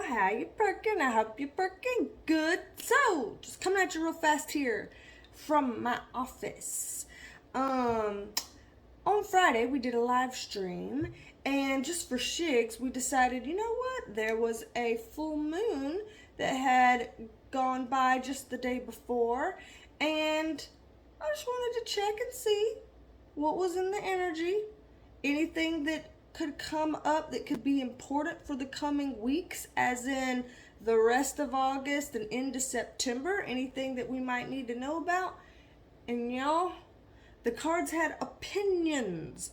How you perking? I hope you're perking good. So, just coming at you real fast here from my office. On Friday, we did a live stream, and just for shigs, we decided, you know what? There was a full moon that had gone by just the day before, and I just wanted to check and see what was in the energy. Anything that could come up that could be important for the coming weeks, as in the rest of August and into September. Anything that we might need to know about. And y'all, the cards had opinions,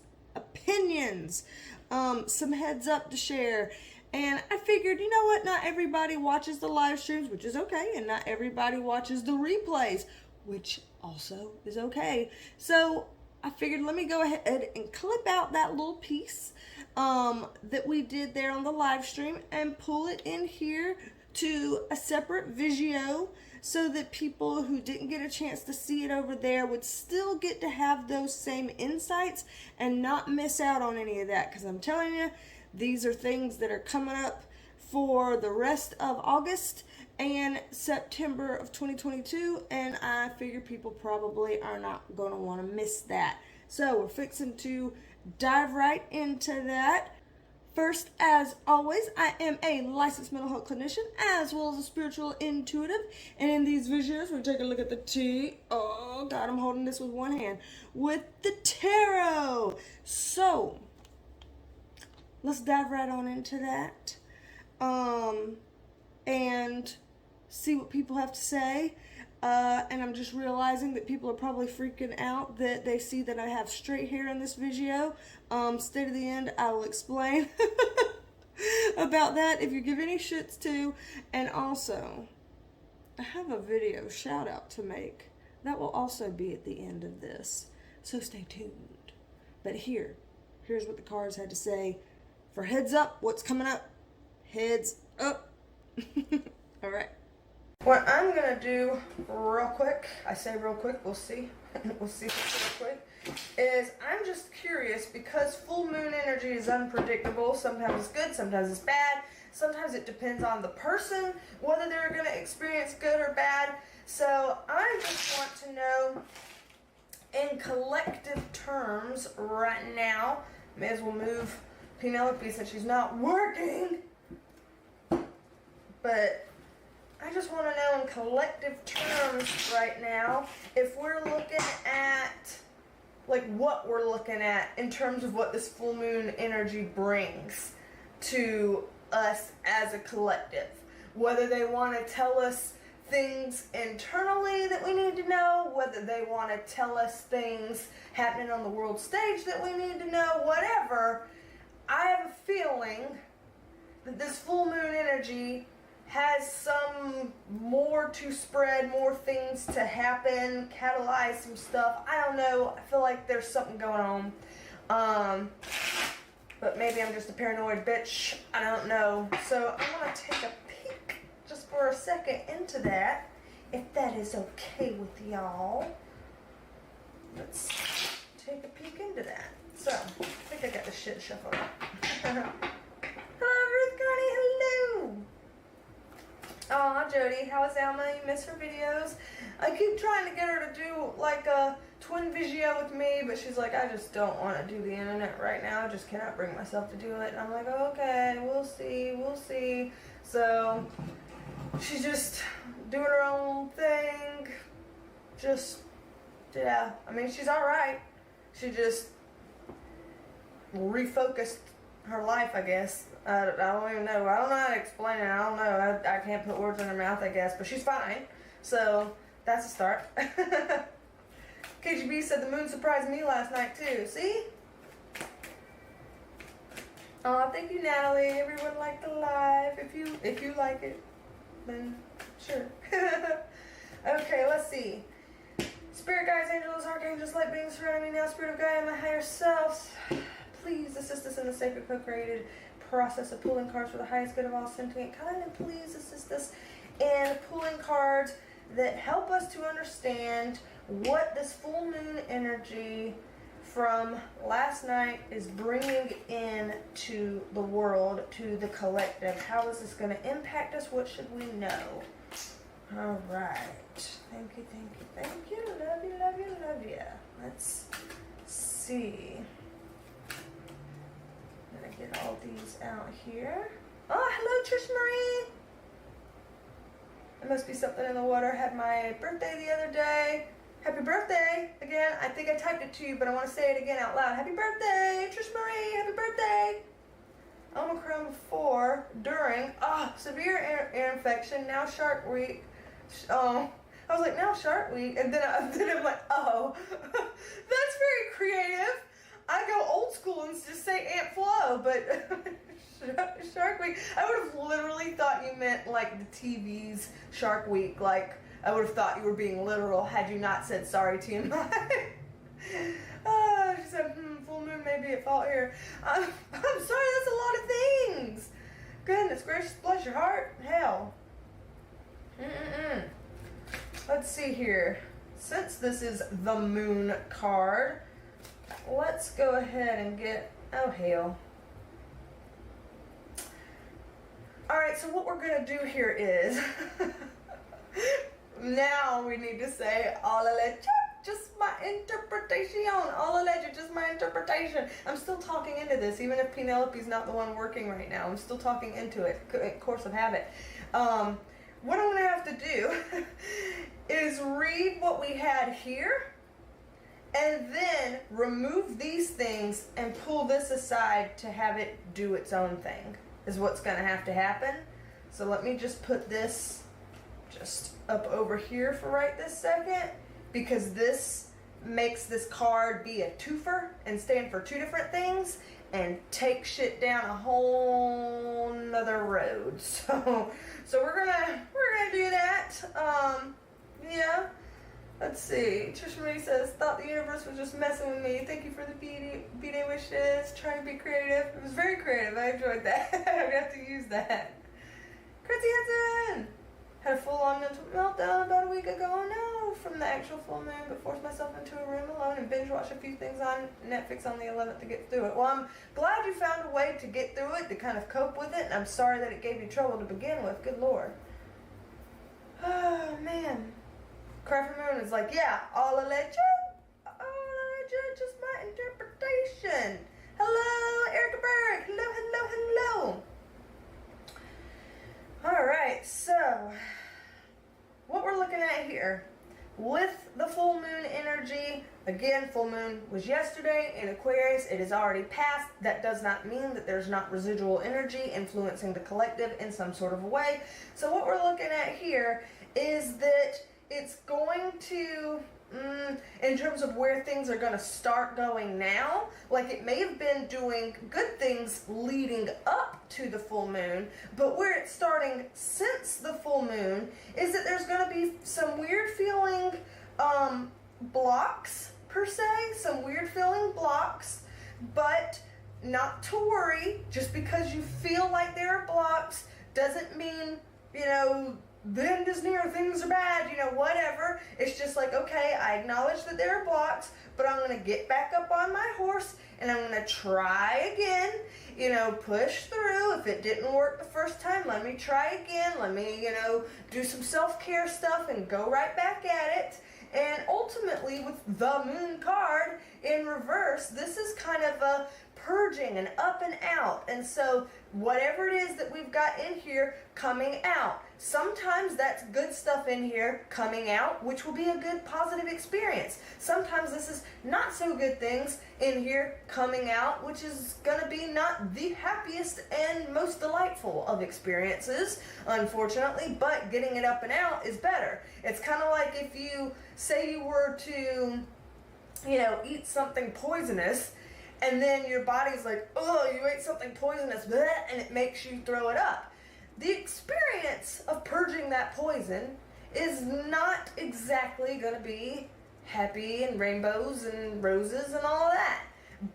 some heads up to share. And I figured, you know what, not everybody watches the live streams, which is okay, and not everybody watches the replays, which also is okay. So I figured, let me go ahead and clip out that little piece that we did there on the live stream and pull it in here to a separate video, so that people who didn't get a chance to see it over there would still get to have those same insights and not miss out on any of that. Because I'm telling you, these are things that are coming up for the rest of August and September of 2022, and I figure people probably are not going to want to miss that. So we're fixing to dive right into that. First, as always, I am a licensed mental health clinician as well as a spiritual intuitive, and in these videos we take a look at the oh god, I'm holding this with one hand, with the tarot. So let's dive right on into that and see what people have to say. And I'm just realizing that people are probably freaking out that they see that I have straight hair in this video. Stay to the end, I will explain about that if you give any shits to. And also, I have a video shout out to make that will also be at the end of this, so stay tuned. But here's what the cards had to say for heads up, what's coming up. Heads up. All right. What I'm going to do real quick, I say real quick, we'll see, we'll see if it's real quick, is I'm just curious, because full moon energy is unpredictable. Sometimes it's good, sometimes it's bad, sometimes it depends on the person, whether they're going to experience good or bad. So I just want to know, in collective terms right now, may as well move Penelope since she's not working, but I just want to know in collective terms right now if we're looking at, like, what we're looking at in terms of what this full moon energy brings to us as a collective. Whether they want to tell us things internally that we need to know, whether they want to tell us things happening on the world stage that we need to know, whatever. I have a feeling that this full moon energy has some more to spread, more things to happen, catalyze some stuff. I don't know. I feel like there's something going on. But maybe I'm just a paranoid bitch. I don't know. So I want to take a peek just for a second into that, if that is okay with y'all. Let's take a peek into that. So, I think I got the shit shuffled up. Hello, Ruth Carney. Hello. Aw, Jody, how is Alma? You miss her videos? I keep trying to get her to do like a twin video with me, but she's like, I just don't want to do the internet right now. I just cannot bring myself to do it. And I'm like, okay, we'll see. So she's just doing her own thing. Yeah, I mean, she's alright. She just refocused her life, I guess. I don't even know. I don't know how to explain it. I don't know. I can't put words in her mouth, I guess. But she's fine. So, that's a start. KGB said the moon surprised me last night, too. See? Oh, thank you, Natalie. Everyone liked the live. If you like it, then sure. Okay, let's see. Spirit guides, angels, archangels, light beings surrounding me now. Spirit of God and my higher self, please assist us in the sacred co-created process of pulling cards for the highest good of all sentient kind, and please assist us in pulling cards that help us to understand what this full moon energy from last night is bringing in to the world, to the collective. How is this going to impact us? What should we know? All right. Thank you, thank you, thank you. Love you, love you, love you. Let's see. I'm going to get all these out here. Oh, hello, Trish Marie. There must be something in the water. I had my birthday the other day. Happy birthday! Again, I think I typed it to you, but I want to say it again out loud. Happy birthday, Trish Marie! Happy birthday! Omicron before, during, severe ear infection, now Shark Week. I was like, now Shark Week, and then I'm like, oh, that's very creative. I go old school and just say Aunt Flo, but Shark Week. I would have literally thought you meant like the TV's Shark Week, like. I would have thought you were being literal had you not said sorry, TMI. She said, full moon may be at fault here. I'm sorry, that's a lot of things. Goodness gracious, bless your heart. Hell. Let's see here. Since this is the moon card, let's go ahead and get, oh hell. Alright, so what we're going to do here is... Now we need to say, all alleged, just my interpretation. All alleged, just my interpretation. I'm still talking into this, even if Penelope's not the one working right now. I'm still talking into it, course of habit. What I'm going to have to do is read what we had here, and then remove these things and pull this aside to have it do its own thing, is what's going to have to happen. So let me just put this just up over here for right this second, because this makes this card be a twofer and stand for two different things and take shit down a whole nother road. So we're gonna do that. Yeah. Let's see. Trisha Marie says, thought the universe was just messing with me. Thank you for the B-Day wishes. Trying to be creative. It was very creative. I enjoyed that. I have to use that. Chrissy Hansen! Had a full-on mental meltdown about a week ago. No, from the actual full moon, but forced myself into a room alone and binge-watched a few things on Netflix on the 11th to get through it. Well, I'm glad you found a way to get through it, to kind of cope with it, and I'm sorry that it gave you trouble to begin with. Good Lord. Oh, man. Cry for Moon is like, yeah, all alleged, just my interpretation. Hello, Erica Berg. Hello, hello, hello. Alright, so what we're looking at here with the full moon energy, again, full moon was yesterday in Aquarius. It is already passed. That does not mean that there's not residual energy influencing the collective in some sort of a way. So what we're looking at here is that it's going to, in terms of where things are going to start going now, like it may have been doing good things leading up to the full moon, but where it's starting since the full moon is that there's going to be some weird feeling blocks, per se, some weird feeling blocks, but not to worry. Just because you feel like there are blocks doesn't mean, you know, the end is near, things are bad, you know, whatever. It's just like, okay, I acknowledge that there are blocks, but I'm going to get back up on my horse and I'm going to try again, you know, push through. If it didn't work the first time, let me try again. Let me, you know, do some self-care stuff and go right back at it. And ultimately, with the moon card in reverse, this is kind of a purging and up and out. And so whatever it is that we've got in here coming out, sometimes that's good stuff in here coming out, which will be a good positive experience. Sometimes this is not so good things in here coming out, which is gonna be not the happiest and most delightful of experiences, unfortunately, but getting it up and out is better. It's kind of like if you say you were to, you know, eat something poisonous, and then your body's like, oh, you ate something poisonous, bleh, and it makes you throw it up. The experience of purging that poison is not exactly going to be happy and rainbows and roses and all of that.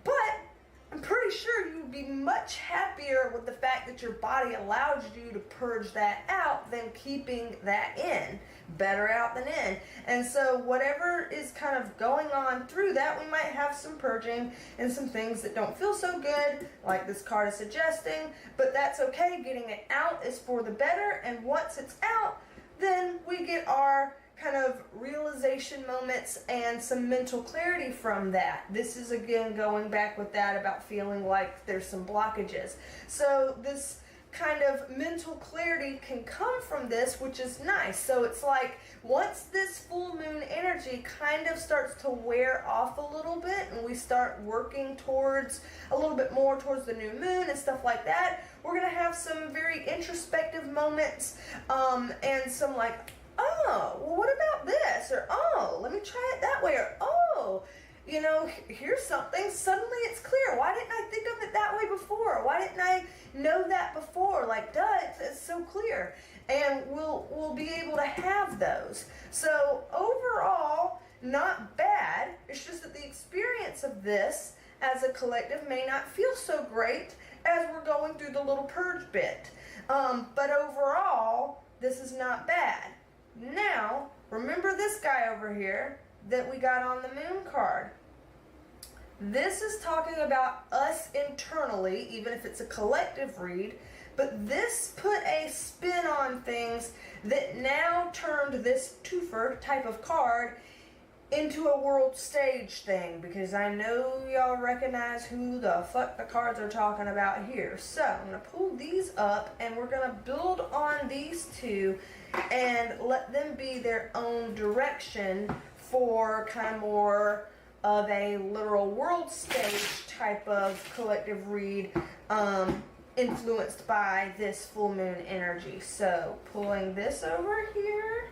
But I'm pretty sure you would be much happier with the fact that your body allows you to purge that out than keeping that in. Better out than in. And so whatever is kind of going on through that, we might have some purging and some things that don't feel so good, like this card is suggesting, but that's okay. Getting it out is for the better, and once it's out, then we get our kind of realization moments and some mental clarity from that. This is again going back with that about feeling like there's some blockages. So this kind of mental clarity can come from this, which is nice. So it's like once this full moon energy kind of starts to wear off a little bit and we start working towards a little bit more towards the new moon and stuff like that, we're going to have some very introspective moments and some like, oh, well, what about this? Or, oh, let me try it that way. Or, oh, you know, here's something. Suddenly it's clear. Why didn't I think of it that way before? Why didn't I know that before? Like, duh, it's so clear. And we'll be able to have those. So overall, not bad. It's just that the experience of this as a collective may not feel so great as we're going through the little purge bit. But overall, this is not bad. Now, remember this guy over here that we got on the moon card. This is talking about us internally, even if it's a collective read, but this put a spin on things that now turned this twofer type of card into a world stage thing, because I know y'all recognize who the fuck the cards are talking about here. So I'm going to pull these up and we're going to build on these two and let them be their own direction for kind of more of a literal world stage type of collective read, influenced by this full moon energy. So pulling this over here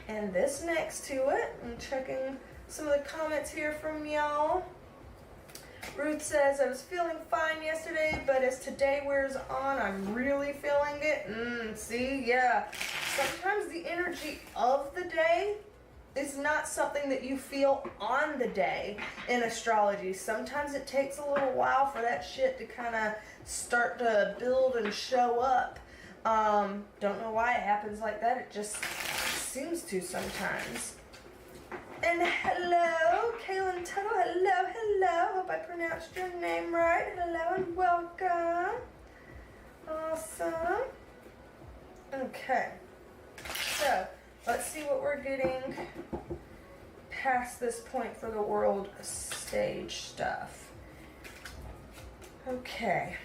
and this next to it. I'm checking some of the comments here from y'all. Ruth says, I was feeling fine yesterday, but as today wears on, I'm really feeling it. See, yeah. Sometimes the energy of the day is not something that you feel on the day in astrology. Sometimes it takes a little while for that shit to kind of start to build and show up. Don't know why it happens like that. It just seems to sometimes. And hello, Kaylin Tuttle. Hello. Hope I pronounced your name right. Hello and welcome. Awesome. Okay. So, let's see what we're getting past this point for the world stage stuff. Okay.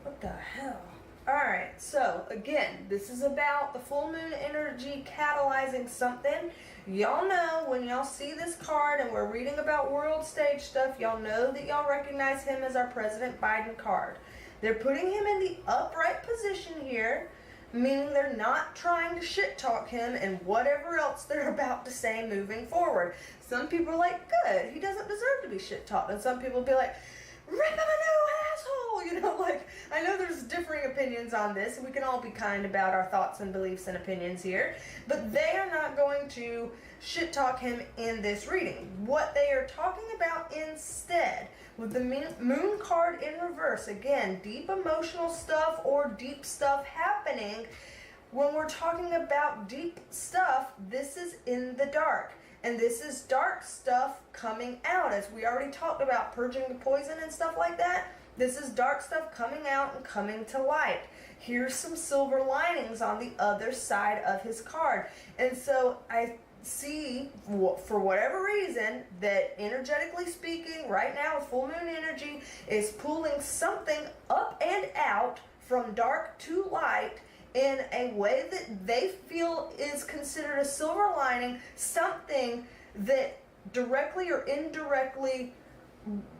What the hell? Alright, so again, this is about the full moon energy catalyzing something. Y'all know when y'all see this card and we're reading about world stage stuff, y'all know that y'all recognize him as our President Biden card. They're putting him in the upright position here, meaning they're not trying to shit talk him and whatever else they're about to say moving forward. Some people are like, good, he doesn't deserve to be shit talked. And some people will be like, rip him a new asshole, you know, like, I know there's differing opinions on this, and we can all be kind about our thoughts and beliefs and opinions here, but they are not going to shit talk him in this reading. What they are talking about instead, with the moon card in reverse, again, deep emotional stuff or deep stuff happening. When we're talking about deep stuff, this is in the dark. And this is dark stuff coming out, as we already talked about purging the poison and stuff like that. This is dark stuff coming out and coming to light. Here's some silver linings on the other side of his card. And so I see, for whatever reason, that energetically speaking, right now, full moon energy is pulling something up and out from dark to light in a way that they feel is considered a silver lining, something that directly or indirectly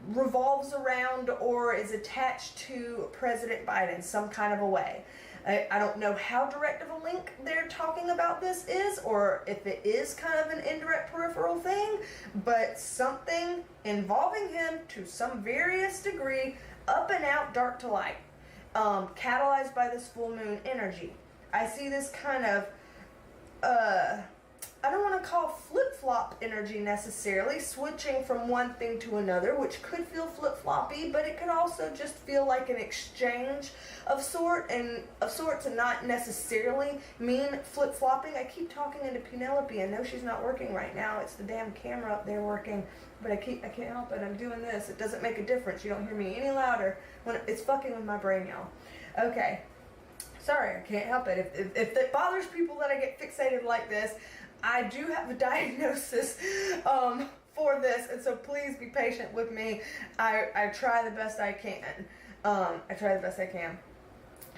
revolves around or is attached to President Biden some kind of a way. I don't know how direct of a link they're talking about this is, or if it is kind of an indirect peripheral thing, but something involving him to some various degree, up and out, dark to light. Catalyzed by this full moon energy. I see this kind of, I don't want to call flip-flop energy necessarily, switching from one thing to another, which could feel flip-floppy, but it could also just feel like an exchange of sorts and not necessarily mean flip-flopping. I keep talking into Penelope. I know she's not working right now. It's the damn camera up there working, but I can't help it. I'm doing this. It doesn't make a difference. You don't hear me any louder when it's fucking with my brain, y'all. Okay. Sorry, I can't help it. If it bothers people that I get fixated like this, I do have a diagnosis for this, and so please be patient with me. I try the best I can.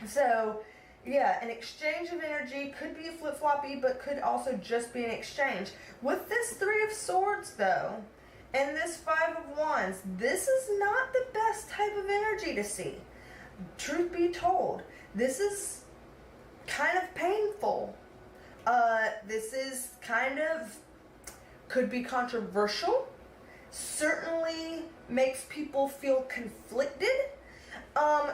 So, yeah, an exchange of energy could be flip-floppy, but could also just be an exchange. With this Three of Swords, though, and this Five of Wands, this is not the best type of energy to see. Truth be told, this is kind of painful. This is could be controversial, certainly makes people feel conflicted.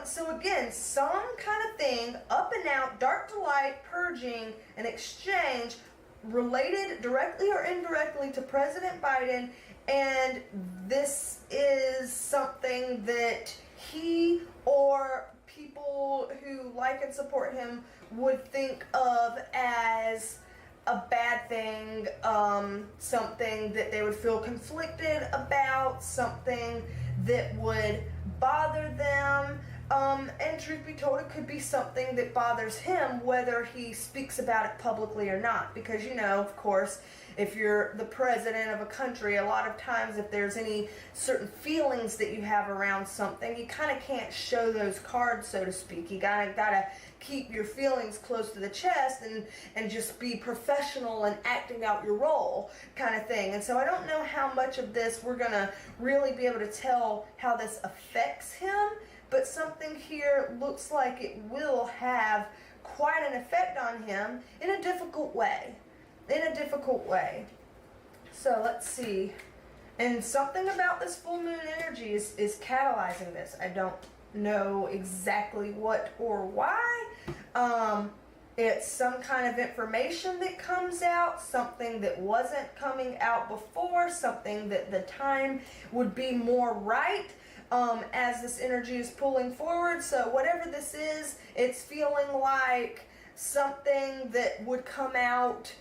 So again, some kind of thing, up and out, dark to light, purging, an exchange related directly or indirectly to President Biden, and this is something that he or people who like and support him would think of as a bad thing, something that they would feel conflicted about, something that would bother them, and truth be told, it could be something that bothers him, whether he speaks about it publicly or not, because, you know, of course, if you're the president of a country, a lot of times if there's any certain feelings that you have around something, you kind of can't show those cards, so to speak. You gotta keep your feelings close to the chest and just be professional and acting out your role kind of thing. And so I don't know how much of this we're gonna really be able to tell how this affects him, but something here looks like it will have quite an effect on him in a difficult way. So let's see. And something about this full moon energy is catalyzing this. I don't know exactly what or why. It's some kind of information that comes out, something that wasn't coming out before, something that the time would be more right as this energy is pulling forward. So whatever this is, it's feeling like something that would come out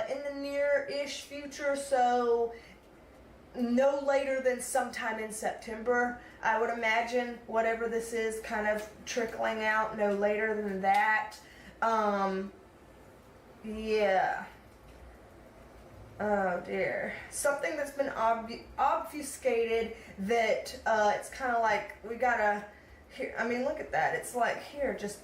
in the near-ish future, so no later than sometime in September, I would imagine, whatever this is, kind of trickling out no later than that. Yeah. Oh dear. Something that's been obfuscated that it's kind of like we gotta, here, I mean, look at that. It's like, here, just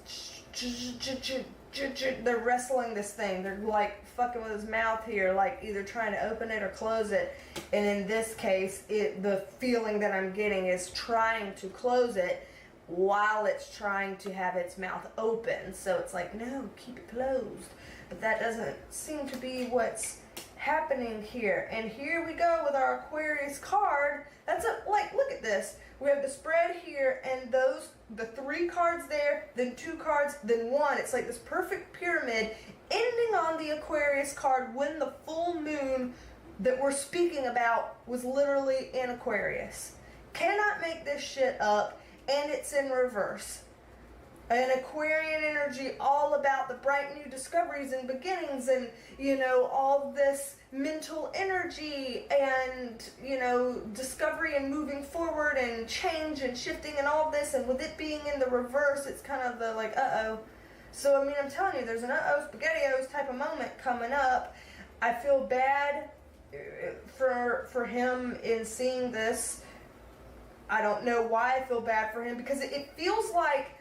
they're wrestling this thing. They're like fucking with his mouth here, like either trying to open it or close it. And in this case, the feeling that I'm getting is trying to close it while it's trying to have its mouth open. So it's like, no, keep it closed. But that doesn't seem to be what's happening here. And here we go with our Aquarius card. That's like, look at this. We have the spread here, and the 3 cards there, then 2 cards, then 1. It's like this perfect pyramid ending on the Aquarius card when the full moon that we're speaking about was literally in Aquarius. Cannot make this shit up, and it's in reverse. An Aquarian energy all about the bright new discoveries and beginnings and, you know, all this mental energy and, you know, discovery and moving forward and change and shifting and all this. And with it being in the reverse, it's kind of the like, uh-oh. So, I mean, I'm telling you, there's an uh-oh, spaghettios type of moment coming up. I feel bad for him in seeing this. I don't know why I feel bad for him, because it feels like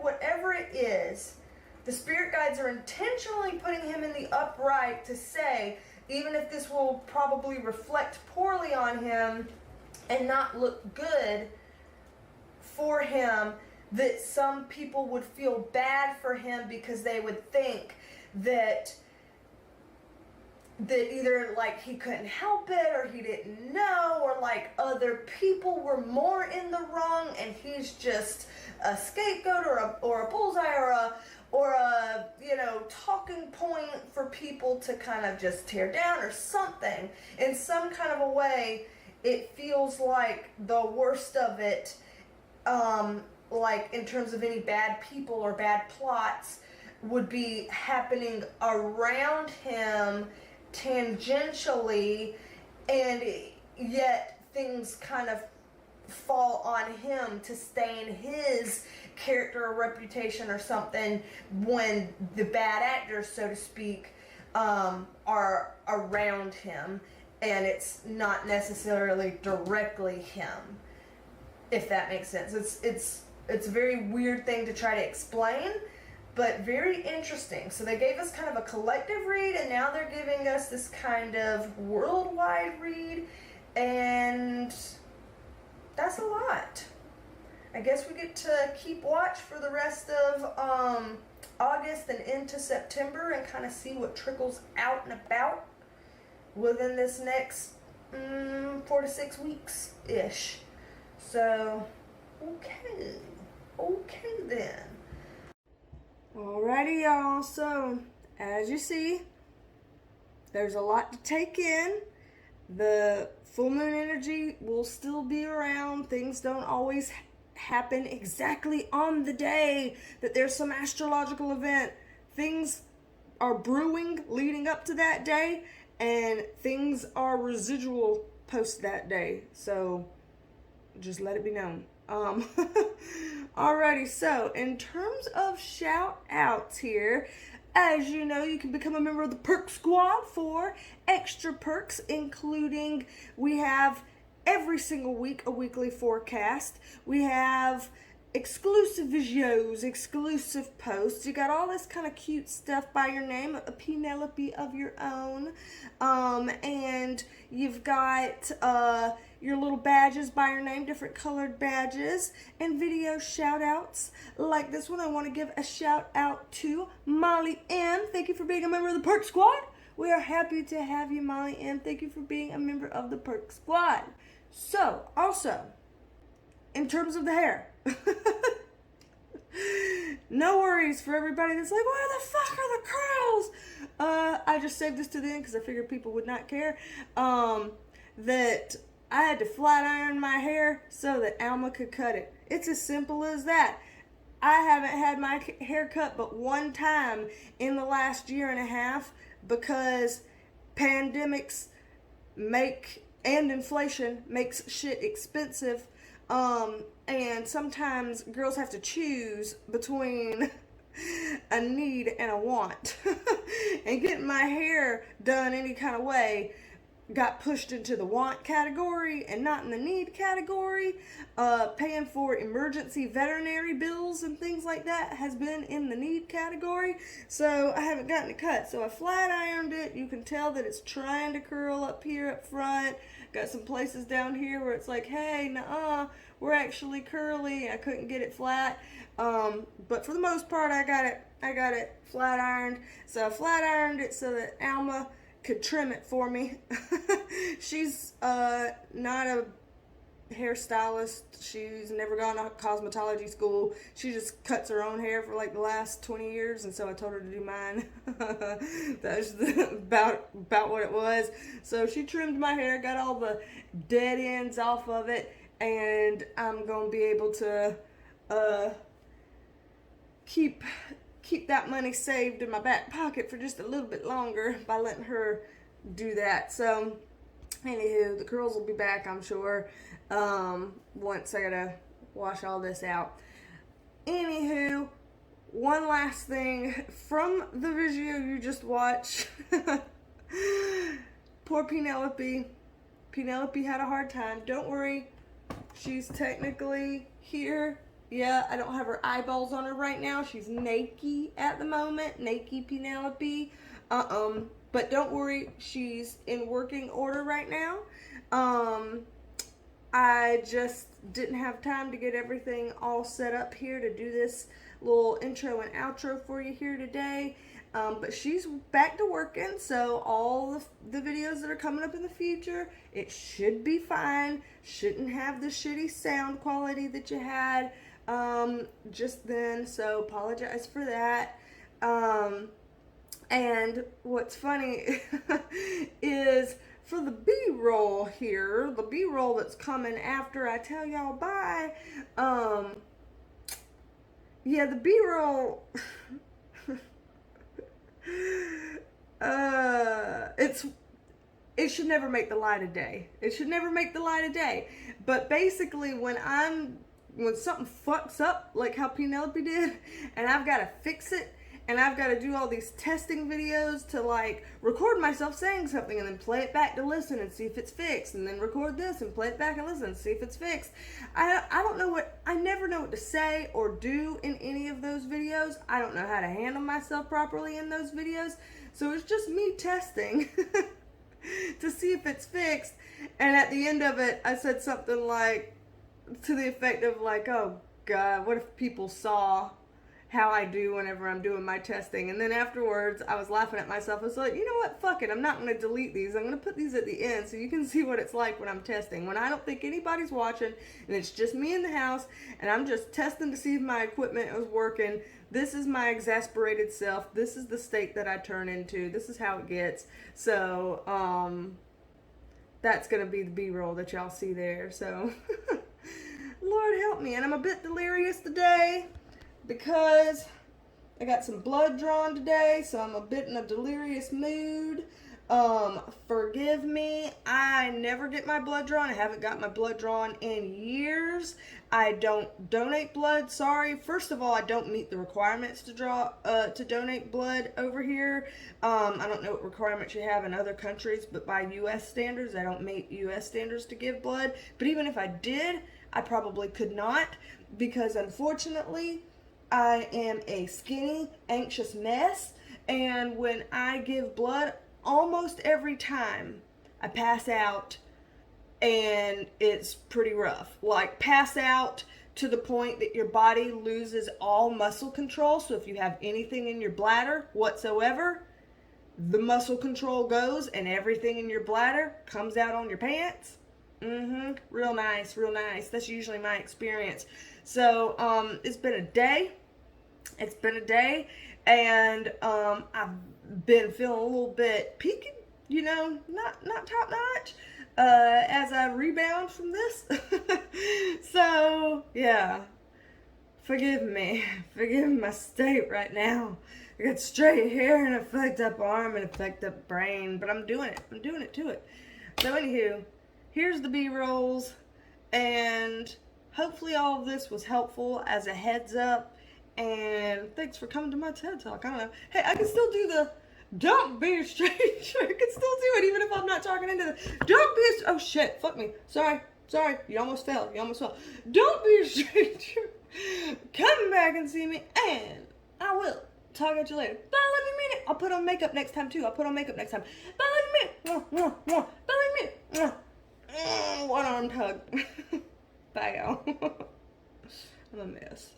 whatever it is, the spirit guides are intentionally putting him in the upright to say, even if this will probably reflect poorly on him and not look good for him, that some people would feel bad for him because they would think that either like he couldn't help it or he didn't know, or like other people were more in the wrong and he's just a scapegoat or a bullseye or a you know, talking point for people to kind of just tear down or something. In some kind of a way, it feels like the worst of it, like in terms of any bad people or bad plots, would be happening around him tangentially, and yet things kind of fall on him to stain his character or reputation or something when the bad actors, so to speak, are around him, and it's not necessarily directly him, if that makes sense. It's a very weird thing to try to explain, but very interesting. So they gave us kind of a collective read, and now they're giving us this kind of worldwide read, and that's a lot. I guess we get to keep watch for the rest of August and into September and kind of see what trickles out and about within this next 4 to 6 weeks-ish. So, okay then. Alrighty, y'all. So, as you see, there's a lot to take in. The full moon energy will still be around. Things don't always happen exactly on the day that there's some astrological event. Things are brewing leading up to that day, and things are residual post that day. So, just let it be known. Alrighty, so in terms of shout outs here, as you know, you can become a member of the Perk Squad for extra perks, including we have every single week a weekly forecast. We have exclusive videos, exclusive posts. You got all this kind of cute stuff by your name, a Penelope of your own. And you've got your little badges by your name, different colored badges, and video shout outs like this one. I want to give a shout out to Molly M. Thank you for being a member of the Perk Squad. We are happy to have you, Molly M. Thank you for being a member of the Perk Squad. So, also, in terms of the hair, no worries for everybody that's like, where the fuck are the curls? I just saved this to the end because I figured people would not care. That I had to flat iron my hair so that Alma could cut it. It's as simple as that. I haven't had my hair cut but one time in the last year and a half because pandemics and inflation makes shit expensive. And sometimes girls have to choose between a need and a want. And getting my hair done any kind of way got pushed into the want category and not in the need category. Paying for emergency veterinary bills and things like that has been in the need category. So I haven't gotten it cut. So I flat ironed it. You can tell that it's trying to curl up here up front. Got some places down here where it's like, hey, nuh-uh, we're actually curly. I couldn't get it flat. But for the most part, I got it flat ironed. So I flat ironed it so that Alma could trim it for me. She's not a hairstylist. She's never gone to cosmetology school. She just cuts her own hair for like the last 20 years, and so I told her to do mine. That's about what it was. So she trimmed my hair, got all the dead ends off of it, and I'm gonna be able to keep that money saved in my back pocket for just a little bit longer by letting her do that. So, anywho, the curls will be back, I'm sure, once I gotta wash all this out. Anywho, one last thing from the video you just watched. Poor Penelope. Penelope had a hard time. Don't worry, she's technically here. Yeah, I don't have her eyeballs on her right now. She's naked at the moment. Naked Penelope. But don't worry, she's in working order right now. I just didn't have time to get everything all set up here to do this little intro and outro for you here today. But she's back to working, so all the videos that are coming up in the future, it should be fine. Shouldn't have the shitty sound quality that you had just then, so apologize for that. And what's funny is for the B-roll here, the B-roll that's coming after I tell y'all bye, yeah, the B-roll, it should never make the light of day. It should never make the light of day. But basically, when something fucks up, like how Penelope did, and I've got to fix it, and I've got to do all these testing videos to like record myself saying something and then play it back to listen and see if it's fixed, and then record this and play it back and listen and see if it's fixed. I never know what to say or do in any of those videos. I don't know how to handle myself properly in those videos. So it's just me testing to see if it's fixed. And at the end of it, I said something like, to the effect of like, oh God, what if people saw how I do whenever I'm doing my testing? And then afterwards, I was laughing at myself. I was like, you know what, fuck it, I'm not going to delete these. I'm going to put these at the end so you can see what it's like when I'm testing. When I don't think anybody's watching, and it's just me in the house, and I'm just testing to see if my equipment is working. This is my exasperated self. This is the state that I turn into. This is how it gets. So, that's going to be the B-roll that y'all see there. So, Lord help me. And I'm a bit delirious today because I got some blood drawn today, so I'm a bit in a delirious mood. Forgive me. I never get my blood drawn. I haven't got my blood drawn in years. I don't donate blood. Sorry. First of all, I don't meet the requirements to donate blood over here. I don't know what requirements you have in other countries, but by U.S. standards, I don't meet U.S. standards to give blood. But even if I did, I probably could not, because unfortunately, I am a skinny, anxious mess, and when I give blood, almost every time I pass out, and it's pretty rough. Like, pass out to the point that your body loses all muscle control. So if you have anything in your bladder whatsoever, the muscle control goes, and everything in your bladder comes out on your pants. Real nice, real nice. That's usually my experience. So, it's been a day. And I've been feeling a little bit peaked, you know, not top notch, as I rebound from this. So, yeah. Forgive me. Forgive my state right now. I got straight hair and a fucked up arm and a fucked up brain, but I'm doing it. I'm doing it to it. So, anywho, here's the B-rolls, and hopefully all of this was helpful as a heads up, and thanks for coming to my TED Talk. I don't know. Hey, I can still do the don't be a stranger. I can still do it even if I'm not talking into the don't be a oh shit, fuck me. Sorry. You almost fell. Don't be a stranger. Come back and see me, and I will talk at you later. Bye, love you, mean it. I'll put on makeup next time too. Bye, love you, mean it. Bye, love you, mean it. One armed hug. Bye, y'all. I'm a mess.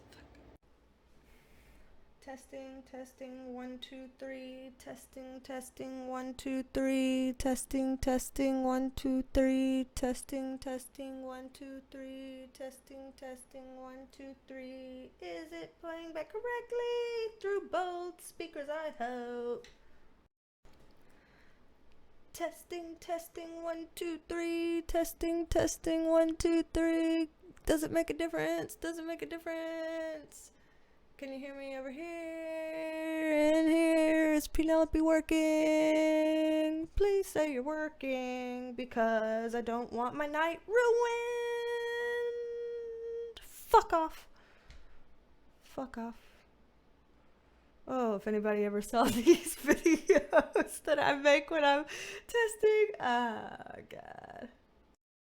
Testing, 1, 2, 3. Testing, 1, 2, 3. Testing, 1, 2, 3. Testing, 1, 2, 3. Testing, 1, 2, 3. Is it playing back correctly through both speakers, I hope? Testing, 1, 2, 3. Testing, 1, 2, 3. Does it make a difference? Can you hear me over here? And here is Penelope working. Please say you're working, because I don't want my night ruined. Fuck off. Oh, if anybody ever saw these videos that I make when I'm testing. Oh, God.